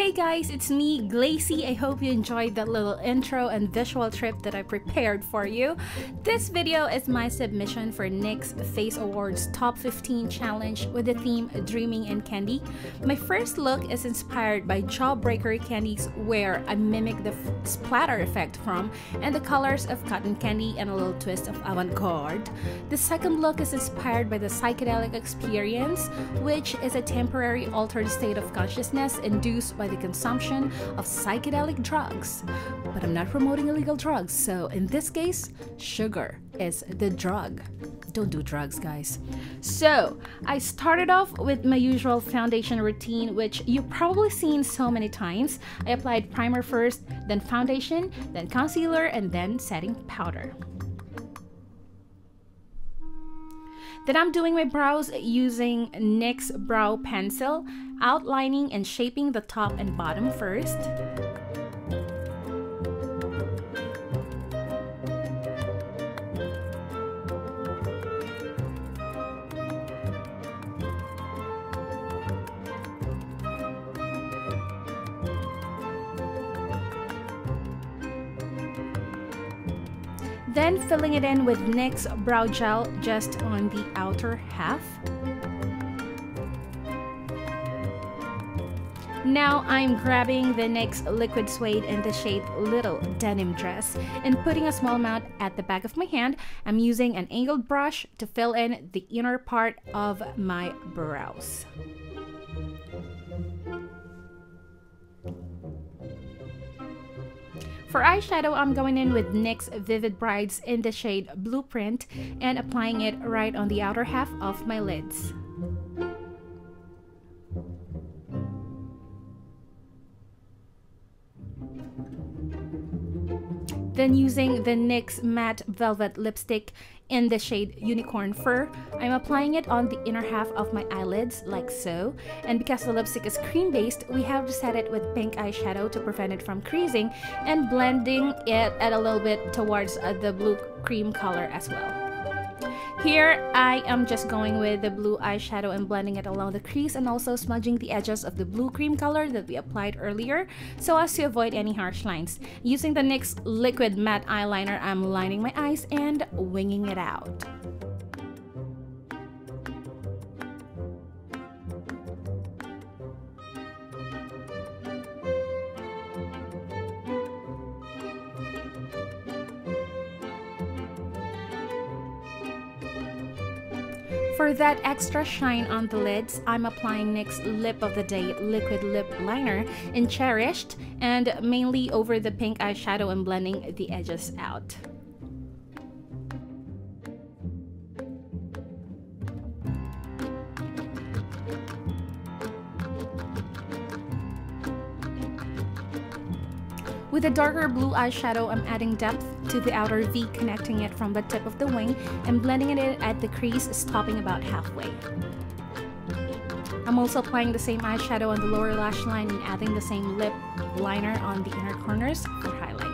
Hey guys, it's me, Glacy. I hope you enjoyed that little intro and visual trip that I prepared for you. This video is my submission for NYX Face Awards Top 15 Challenge with the theme Dreaming in Candy. My first look is inspired by Jawbreaker candies, where I mimic the splatter effect from and the colors of cotton candy and a little twist of avant-garde. The second look is inspired by the Psychedelic experience, which is a temporary altered state of consciousness induced by the consumption of psychedelic drugs. But I'm not promoting illegal drugs, so in this case, sugar is the drug. Don't do drugs, guys. So I started off with my usual foundation routine, which you've probably seen so many times. I applied primer first, then foundation, then concealer, and then setting powder. Then I'm doing my brows using NYX brow pencil, outlining and shaping the top and bottom first. Then filling it in with NYX brow gel just on the outer half. Now I'm grabbing the NYX liquid suede in the shade Little Denim Dress and putting a small amount at the back of my hand. I'm using an angled brush to fill in the inner part of my brows. For eyeshadow, I'm going in with NYX Vivid Brides in the shade Blueprint and applying it right on the outer half of my lids. Then using the NYX Matte Velvet Lipstick in the shade Unicorn Fur, I'm applying it on the inner half of my eyelids like so. And because the lipstick is cream based, we have to set it with pink eyeshadow to prevent it from creasing and blending it at a little bit towards the blue cream color as well. Here, I am just going with the blue eyeshadow and blending it along the crease and also smudging the edges of the blue cream color that we applied earlier so as to avoid any harsh lines. Using the NYX Liquid Matte Eyeliner, I'm lining my eyes and winging it out. For that extra shine on the lids, I'm applying NYX Lip of the Day Liquid Lip Liner in Cherished and mainly over the pink eyeshadow and blending the edges out. With a darker blue eyeshadow, I'm adding depth to the outer V, connecting it from the tip of the wing and blending it in at the crease, stopping about halfway. I'm also applying the same eyeshadow on the lower lash line and adding the same lip liner on the inner corners for highlight.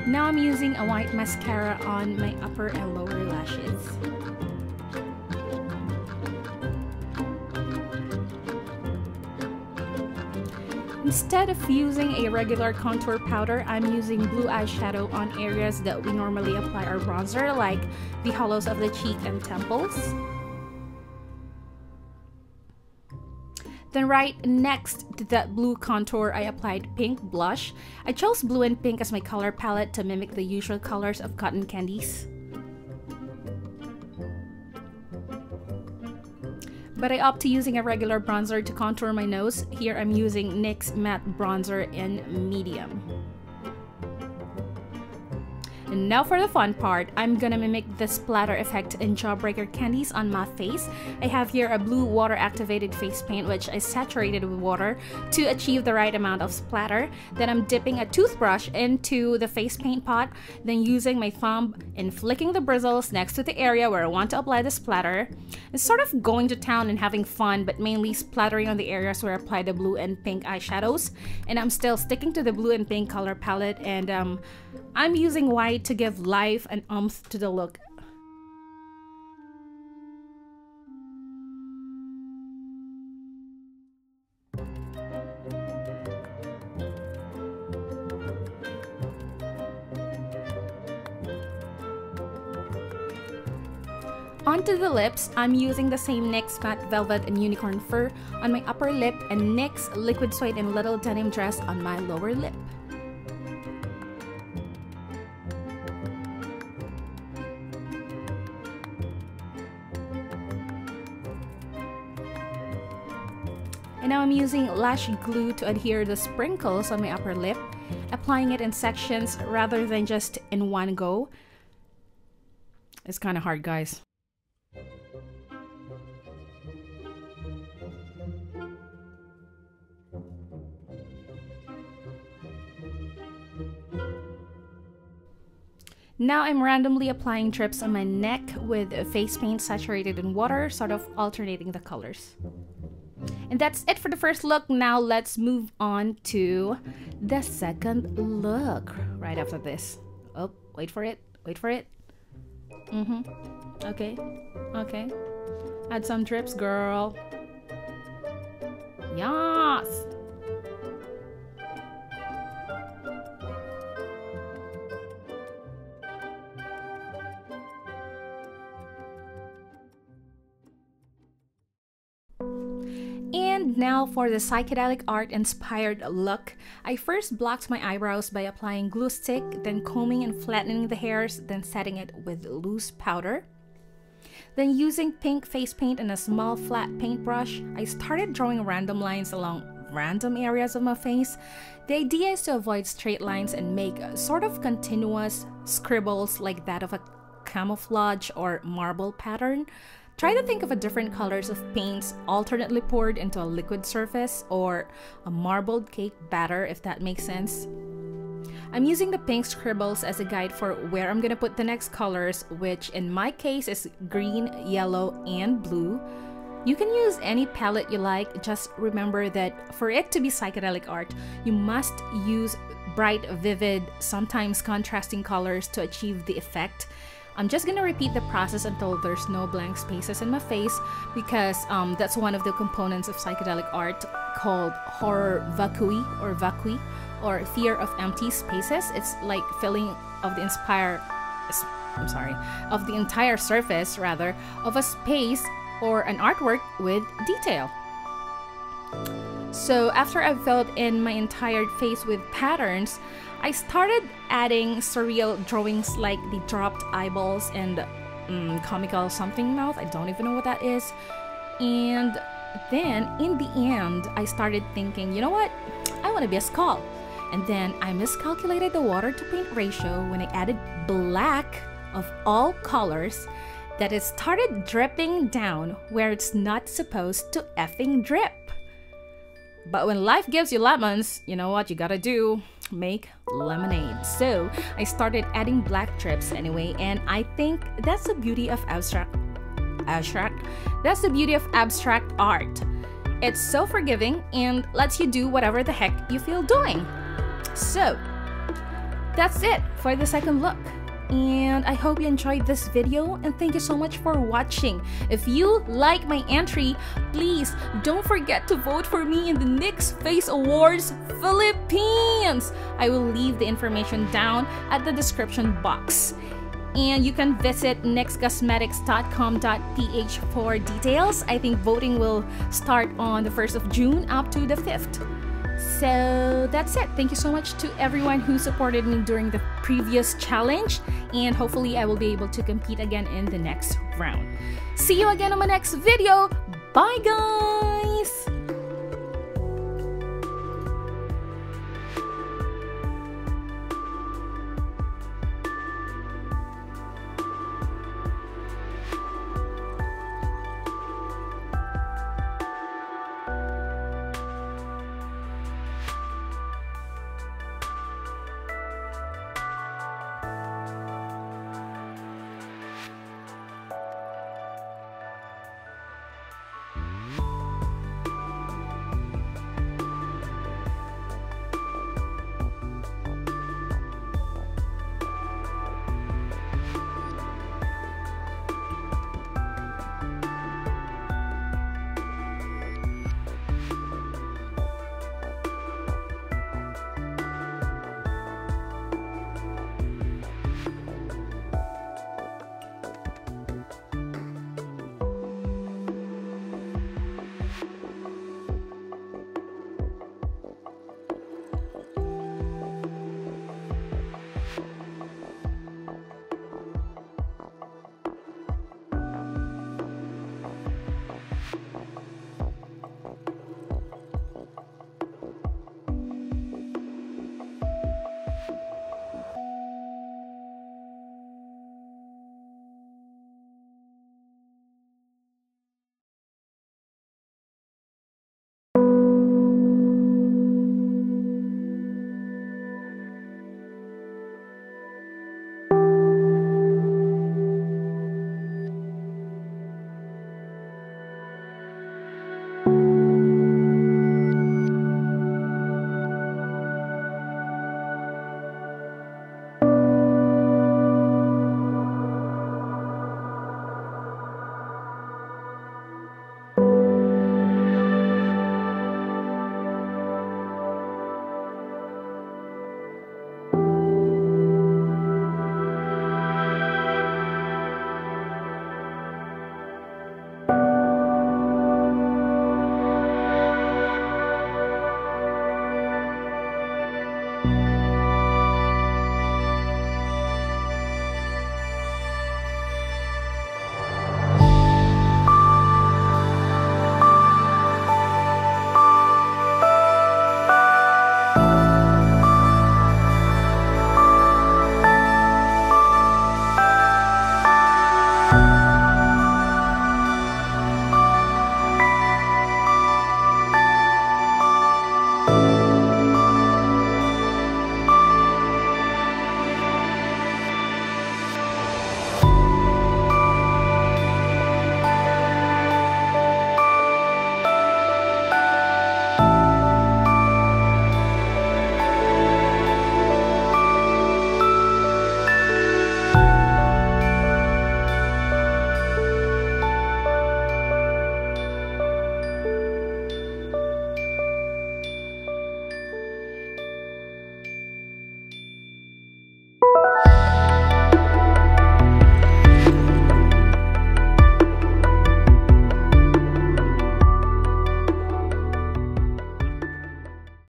Now I'm using a white mascara on my upper and lower lashes. Instead of using a regular contour powder, I'm using blue eyeshadow on areas that we normally apply our bronzer, like the hollows of the cheek and temples. Then right next to that blue contour, I applied pink blush. I chose blue and pink as my color palette to mimic the usual colors of cotton candies. But I opt to using a regular bronzer to contour my nose. Here I'm using NYX Matte Bronzer in medium. And now for the fun part, I'm gonna mimic the splatter effect in Jawbreaker candies on my face. I have here a blue water activated face paint which I saturated with water to achieve the right amount of splatter. Then I'm dipping a toothbrush into the face paint pot, then using my thumb and flicking the bristles next to the area where I want to apply the splatter. It's sort of going to town and having fun, but mainly splattering on the areas where I apply the blue and pink eyeshadows. And I'm still sticking to the blue and pink color palette, and I'm using white to give life and oomph to the look. Onto the lips, I'm using the same NYX Matte Velvet and Unicorn Fur on my upper lip and NYX Liquid Suede and Little Denim Dress on my lower lip. And now I'm using lash glue to adhere the sprinkles on my upper lip, applying it in sections rather than just in one go. It's kind of hard, guys. Now I'm randomly applying drips on my neck with face paint saturated in water, sort of alternating the colors. And that's it for the first look. Now let's move on to the second look right after this. Oh, wait for it. Wait for it. Okay. Okay. Add some drips, girl. Yes! And now for the psychedelic art inspired look. I first blocked my eyebrows by applying glue stick, then combing and flattening the hairs, then setting it with loose powder. Then using pink face paint and a small flat paintbrush, I started drawing random lines along random areas of my face. The idea is to avoid straight lines and make sort of continuous scribbles like that of a camouflage or marble pattern. Try to think of a different colors of paints alternately poured into a liquid surface or a marbled cake batter, if that makes sense. I'm using the pink scribbles as a guide for where I'm gonna put the next colors, which in my case is green, yellow, and blue. You can use any palette you like, just remember that for it to be psychedelic art, you must use bright, vivid, sometimes contrasting colors to achieve the effect. I'm just gonna repeat the process until there's no blank spaces in my face, because that's one of the components of psychedelic art called horror vacui or fear of empty spaces. It's like filling of the of the entire surface rather of a space or an artwork with detail. So after I've filled in my entire face with patterns, I started adding surreal drawings like the dropped eyeballs and comical something mouth. I don't even know what that is. And then in the end, I started thinking, you know what? I want to be a skull. And then I miscalculated the water to paint ratio when I added black of all colors. that it started dripping down where it's not supposed to effing drip. But when life gives you lemons, you know what you gotta do? Make lemonade. So I started adding black drips anyway, and I think that's the beauty of abstract art. It's so forgiving and lets you do whatever the heck you feel doing. So that's it for the second look, and I hope you enjoyed this video, and thank you so much for watching. If you like my entry, please don't forget to vote for me in the NYX Face Awards Philippines. I will leave the information down at the description box. And you can visit nyxcosmetics.com.ph for details. I think voting will start on the 1st of June up to the 5th. So that's it. Thank you so much to everyone who supported me during the previous challenge, and hopefully I will be able to compete again in the next round. See you again on my next video. Bye guys!